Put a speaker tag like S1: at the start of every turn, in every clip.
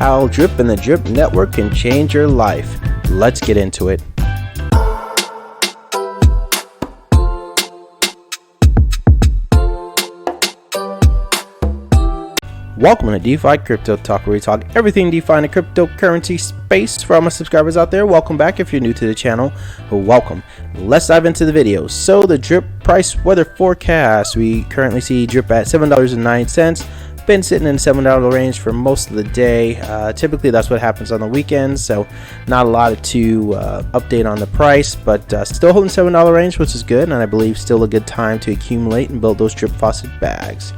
S1: how Drip and the Drip Network can change your life. Let's get into it. Welcome to DeFi Crypto Talk, where we talk everything DeFi in the cryptocurrency space. For all my subscribers out there, welcome back. If you're new to the channel, welcome. Let's dive into the video. So the Drip price weather forecast, we currently see Drip at $7.09. Been sitting in the $7 range for most of the day. Typically that's what happens on the weekends, so not a lot to update on the price, but still holding $7 range, which is good, and I believe still a good time to accumulate and build those Drip faucet bags.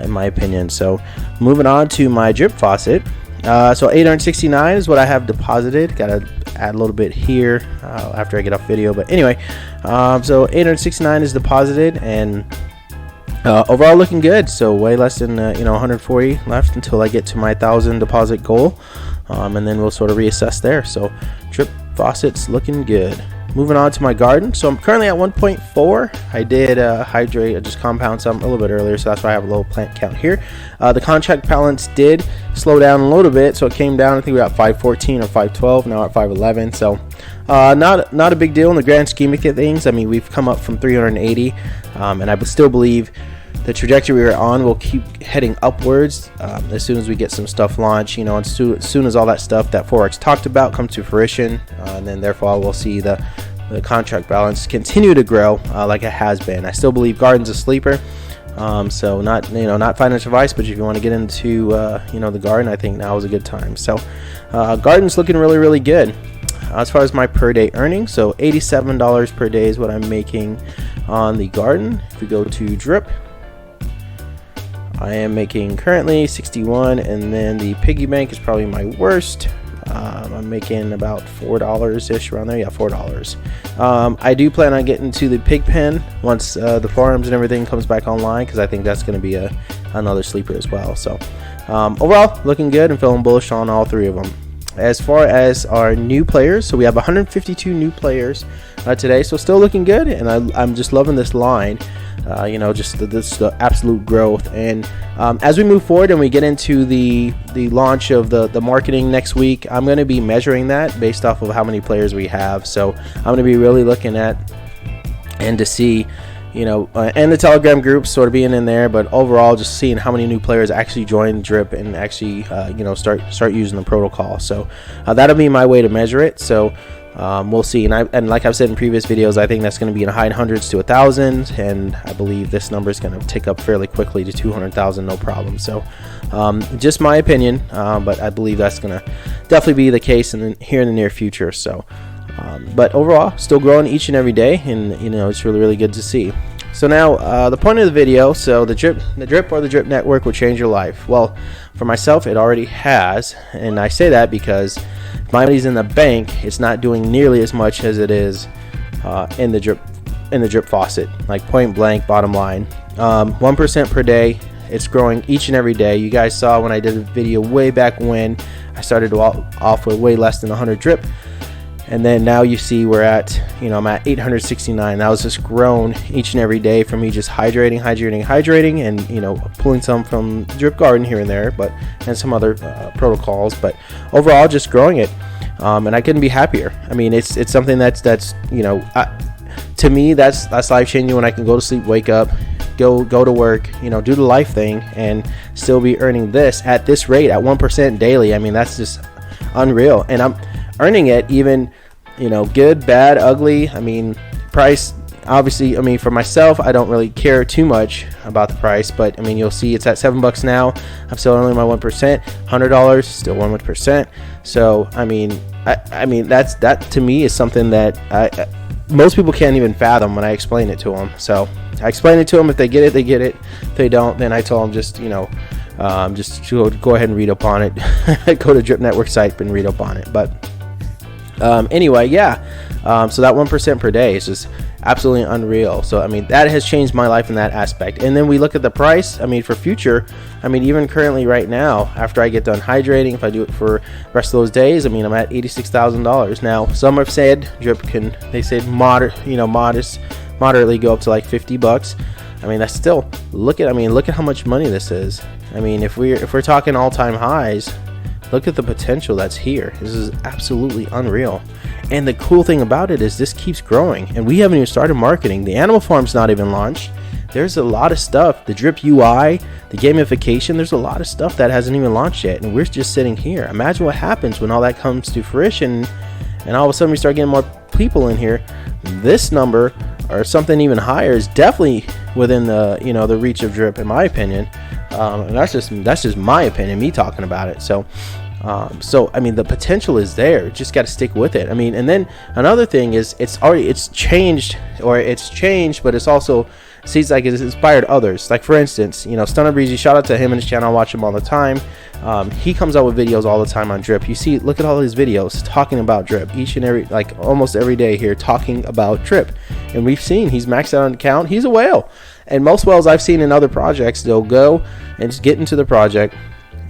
S1: In my opinion. So moving on to my Drip faucet, so 869 is what I have deposited. Gotta add a little bit here after I get off video, but anyway, so 869 is deposited, and overall looking good. So way less than 140 left until I get to my 1,000 deposit goal, and then we'll sort of reassess there. So Drip faucet's looking good. Moving on to my garden, so I'm currently at 1.4. I did hydrate, I just compound some a little bit earlier, so that's why I have a low plant count here. The contract balance did slow down a little bit, so it came down. I think we got 514 or 512, now at 511. So not a big deal in the grand scheme of things. I mean, we've come up from 380, and I still believe the trajectory we're on will keep heading upwards as soon as we get some stuff launched, and as soon as all that stuff that Forex talked about comes to fruition, and then therefore we'll see the contract balance continue to grow like it has been. I still believe Garden's a sleeper, so not financial advice, but if you want to get into the Garden, I think now is a good time. So Garden's looking really good. As far as my per day earnings, so $87 per day is what I'm making on the Garden. If we go to Drip, I am making currently 61, and then the piggy bank is probably my worst. I'm making about $4-ish around there. Yeah, $4. I do plan on getting to the pig pen once the farms and everything comes back online, because I think that's going to be another sleeper as well. So overall looking good and feeling bullish on all three of them. As far as our new players, so we have 152 new players today, so still looking good, and I'm just loving this line. Just the absolute growth, and as we move forward and we get into the launch of the marketing next week, I'm going to be measuring that based off of how many players we have. So I'm going to be really looking at and to see, and the Telegram group sort of being in there, but overall just seeing how many new players actually join Drip and actually start using the protocol. So that'll be my way to measure it. So we'll see, and like I've said in previous videos, I think that's going to be in the high hundreds to 1,000, and I believe this number is going to tick up fairly quickly to 200,000, no problem. So just my opinion, but I believe that's going to definitely be the case here in the near future. So but overall still growing each and every day, and it's really good to see. So now the point of the video, so the drip or the Drip Network will change your life. Well, for myself it already has, and I say that because my money's in the bank, it's not doing nearly as much as it is in the drip faucet, like point blank, bottom line. 1% per day, it's growing each and every day. You guys saw when I did a video way back when I started off with way less than 100 drip, and then now you see we're at, I'm at 869. That was just grown each and every day from me just hydrating, and pulling some from Drip Garden here and there, and some other protocols, but overall just growing it, and I couldn't be happier. I mean, it's something that's to me that's life changing, when I can go to sleep, wake up, go to work, do the life thing, and still be earning this at this rate at 1% daily. I mean, that's just unreal, and I'm earning it even good, bad, ugly. I mean, price, obviously, I mean, for myself, I don't really care too much about the price, but I mean, you'll see it's at $7 now. I'm still earning my 1%. $100, still 1%. So I mean that to me is something that most people can't even fathom when I explain it to them. So I explain it to them. If they get it, they get it. If they don't, then I tell them just go ahead and read up on it. Go to Drip Network site and read up on it. But anyway, yeah, so that 1% per day is just absolutely unreal. So I mean, that has changed my life in that aspect. And then we look at the price. I mean, for future, I mean, even currently right now, after I get done hydrating, if I do it for the rest of those days, I mean, I'm at $86,000 now. Some have said Drip moderately go up to like $50. I mean, that's still, look at how much money this is. I mean, if we're talking all-time highs, Look at the potential that's here. This is absolutely unreal. And the cool thing about it is this keeps growing, and we haven't even started marketing. The animal farm's not even launched. There's a lot of stuff. The drip UI, the gamification, there's a lot of stuff that hasn't even launched yet, and we're just sitting here. Imagine what happens when all that comes to fruition, and all of a sudden we start getting more people in here. This number or something even higher is definitely within the, you know, the reach of drip, in my opinion. And that's just my opinion, me talking about it. So I mean, the potential is there. Just got to stick with it. I mean, and then another thing is it's changed, but it's also seems like it's inspired others. Like, for instance, you know, Stunner Breezy, shout out to him and his channel. I watch him all the time. He comes out with videos all the time on drip. You see, look at all his videos talking about drip each and every, like almost every day here, talking about drip. And we've seen he's maxed out on account. He's a whale. And most whales I've seen in other projects, they'll go and just get into the project,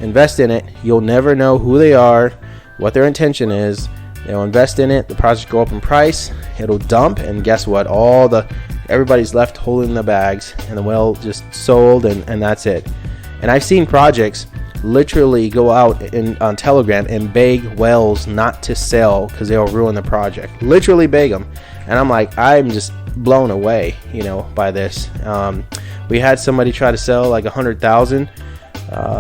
S1: invest in it. You'll never know who they are, what their intention is. They'll invest in it, the project go up in price, it'll dump, and guess what? Everybody's left holding the bags, and the whale just sold, and that's it. And I've seen projects literally go out on Telegram and beg whales not to sell because they'll ruin the project. Literally beg them. And I'm like, I'm just blown away, you know, by this. We had somebody try to sell like 100,000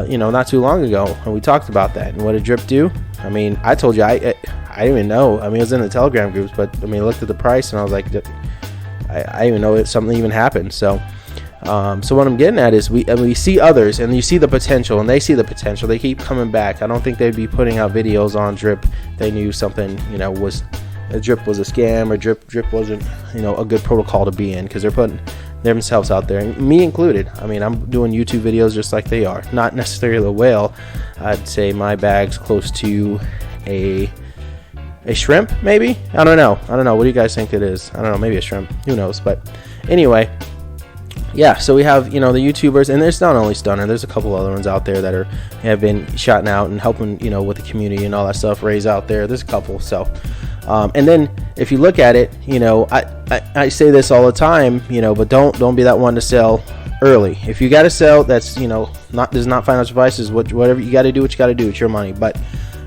S1: you know, not too long ago, and we talked about that. And what did drip do? I mean, I told you, I didn't even know. I mean, it was in the Telegram groups, but I mean, I looked at the price and I was like, I didn't even know something even happened. So what I'm getting at is we see others, and you see the potential, and they see the potential. They keep coming back. I don't think they'd be putting out videos on drip. They knew something, you know, drip was a scam, or drip wasn't, you know, a good protocol to be in, because they're putting themselves out there, and me included. I mean, I'm doing YouTube videos just like they are. Not necessarily a whale. I'd say my bag's close to a shrimp, maybe. I don't know. What do you guys think it is? I don't know. Maybe a shrimp. Who knows? But anyway, yeah. So we have, you know, the YouTubers, and there's not only Stunner. There's a couple other ones out there that have been shouting out and helping, you know, with the community and all that stuff. Raise out there. There's a couple. So. And then if you look at it, you know, I say this all the time, you know, but don't be that one to sell early. If you got to sell, that's, you know, this is not financial advice. Is whatever you got to do, what you got to do. It's your money. But,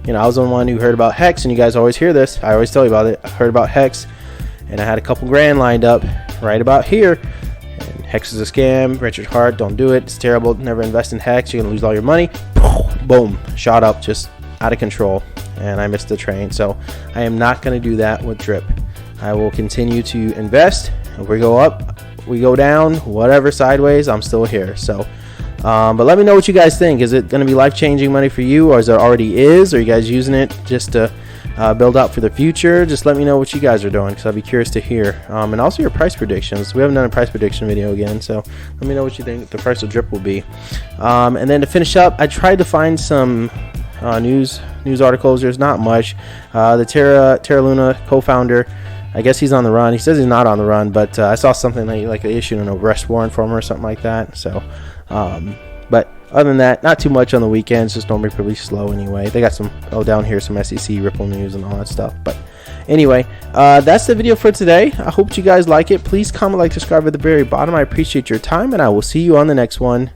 S1: you know, I was the one who heard about Hex, and you guys always hear this. I always tell you about it. I heard about Hex, and I had a couple grand lined up right about here. And Hex is a scam. Richard Hart, don't do it. It's terrible. Never invest in Hex. You're gonna lose all your money. Boom, shot up, just out of control. And I missed the train. So I am not going to do that with drip. I will continue to invest. If we go up, we go down, whatever, sideways, I'm still here. So but let me know what you guys think. Is it going to be life-changing money for you, or is there already is? Are you guys using it just to build out for the future? Just let me know what you guys are doing, because I'll be curious to hear. And also your price predictions. We haven't done a price prediction video again, so let me know what you think the price of drip will be. And then to finish up, I tried to find some news articles. There's not much. The Terra Luna co-founder, I guess he's on the run. He says he's not on the run, but I saw something like they issued an arrest warrant for him or something like that. So but other than that, not too much on the weekends. Just normally pretty slow anyway. They got some down here, some SEC Ripple news and all that stuff. But anyway, that's the video for today. I hope you guys like it. Please comment, like, subscribe at the very bottom. I appreciate your time, and I will see you on the next one.